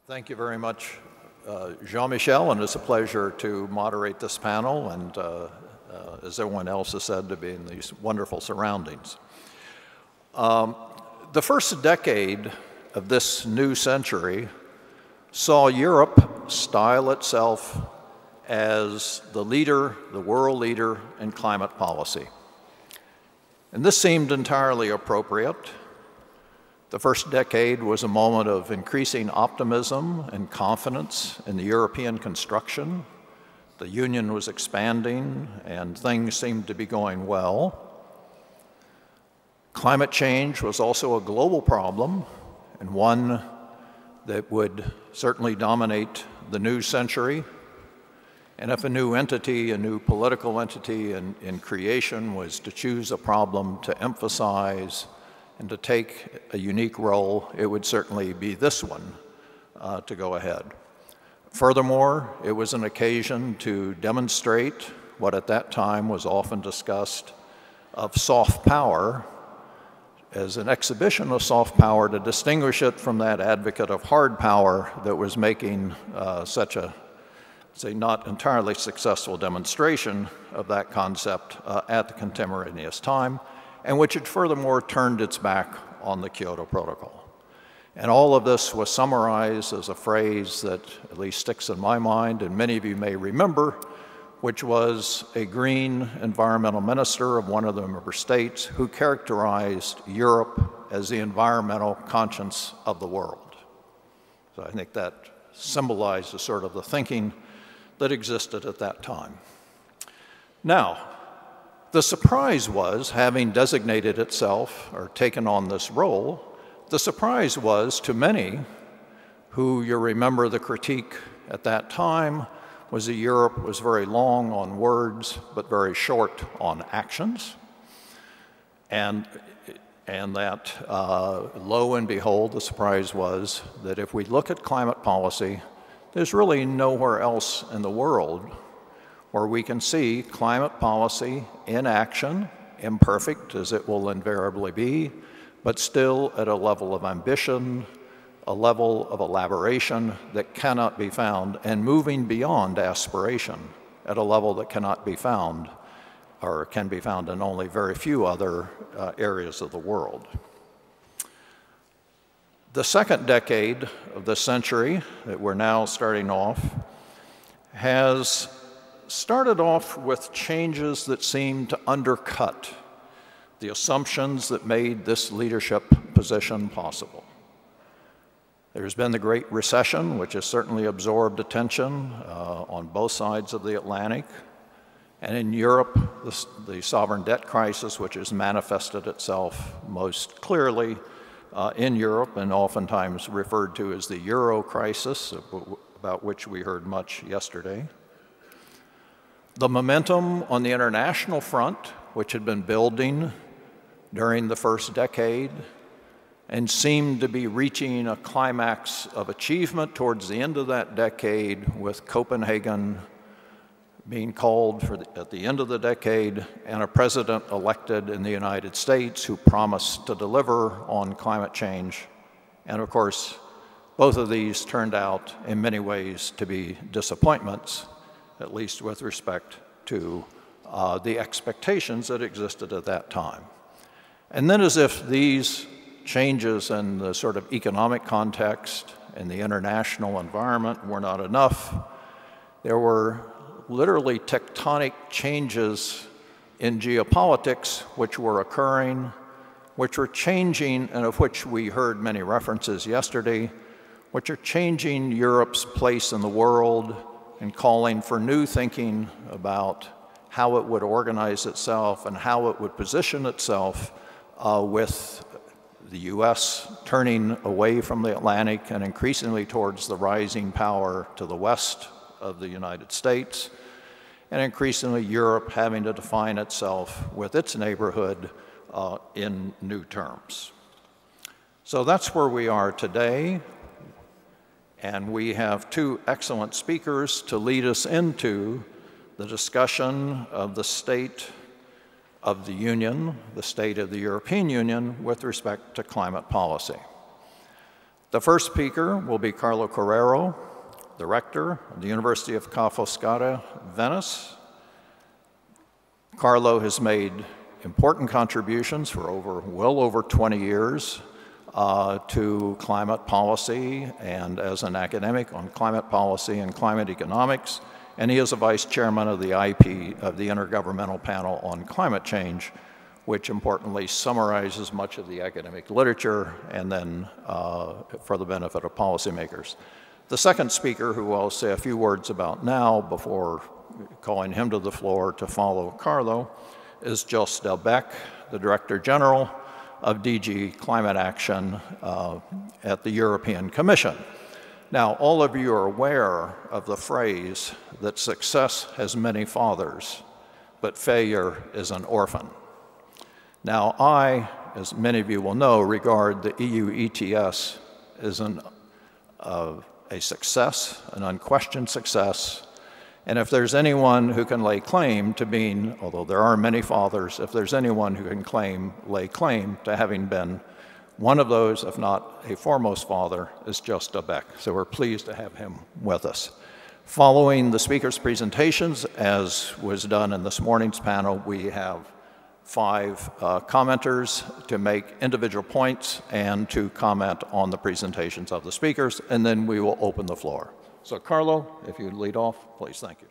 Thank you very much, Jean-Michel, and it's a pleasure to moderate this panel and, as everyone else has said, to be in these wonderful surroundings. The first decade of this new century saw Europe style itself as the leader, the world leader in climate policy. And this seemed entirely appropriate. The first decade was a moment of increasing optimism and confidence in the European construction. The Union was expanding and things seemed to be going well. Climate change was also a global problem and one that would certainly dominate the new century. And if a new entity, a new political entity in creation was to choose a problem to emphasize and to take a unique role, it would certainly be this one to go ahead. Furthermore, it was an occasion to demonstrate what at that time was often discussed of soft power as an exhibition of soft power to distinguish it from that advocate of hard power that was making such a, say, not entirely successful demonstration of that concept at the contemporaneous time, and which had furthermore turned its back on the Kyoto Protocol. And all of this was summarized as a phrase that at least sticks in my mind, and many of you may remember, which was a green environmental minister of one of the member states who characterized Europe as the environmental conscience of the world. So I think that symbolizes sort of the thinking that existed at that time. Now, the surprise was, having designated itself or taken on this role, the surprise was to many who, you remember the critique at that time, was that Europe was very long on words but very short on actions. And that, lo and behold, the surprise was that if we look at climate policy, there's really nowhere else in the world where we can see climate policy in action, imperfect as it will invariably be, but still at a level of ambition, a level of elaboration that cannot be found, and moving beyond aspiration at a level that cannot be found, or can be found in only very few other areas of the world. The second decade of the century that we're now starting off has started off with changes that seem to undercut the assumptions that made this leadership position possible. There's been the Great Recession, which has certainly absorbed attention on both sides of the Atlantic. And in Europe, the sovereign debt crisis, which has manifested itself most clearly in Europe and oftentimes referred to as the Euro crisis, about which we heard much yesterday. The momentum on the international front, which had been building during the first decade and seemed to be reaching a climax of achievement towards the end of that decade, with Copenhagen being called at the end of the decade and a president elected in the United States who promised to deliver on climate change. And of course, both of these turned out in many ways to be disappointments, at least with respect to the expectations that existed at that time. And then, as if these changes in the sort of economic context and the international environment were not enough, there were literally tectonic changes in geopolitics which were occurring, which were changing, and of which we heard many references yesterday, which are changing Europe's place in the world and calling for new thinking about how it would organize itself and how it would position itself with the US turning away from the Atlantic and increasingly towards the rising power to the west of the United States, and increasingly Europe having to define itself with its neighborhood in new terms. So that's where we are today. And we have two excellent speakers to lead us into the discussion of the state of the Union, the state of the European Union with respect to climate policy. The first speaker will be Carlo Carrero, the rector of the University of Ca' Foscata, Venice. Carlo has made important contributions for well over 20 years to climate policy and as an academic on climate policy and climate economics. And he is a vice chairman of the IP, of the Intergovernmental Panel on Climate Change, which importantly summarizes much of the academic literature and then for the benefit of policymakers. The second speaker, who I'll say a few words about now before calling him to the floor to follow Carlo, is Jos Delbecq, the Director General of DG Climate Action at the European Commission. Now, all of you are aware of the phrase that success has many fathers, but failure is an orphan. Now, I, as many of you will know, regard the EU ETS as a success, an unquestioned success. And if there's anyone who can lay claim to being, although there are many fathers, if there's anyone who can lay claim to having been one of those, if not a foremost father, is Jos Delbecq. So we're pleased to have him with us. Following the speakers' presentations, as was done in this morning's panel, we have 5 commenters to make individual points and to comment on the presentations of the speakers, and then we will open the floor. So Carlo, if you lead off, please, thank you.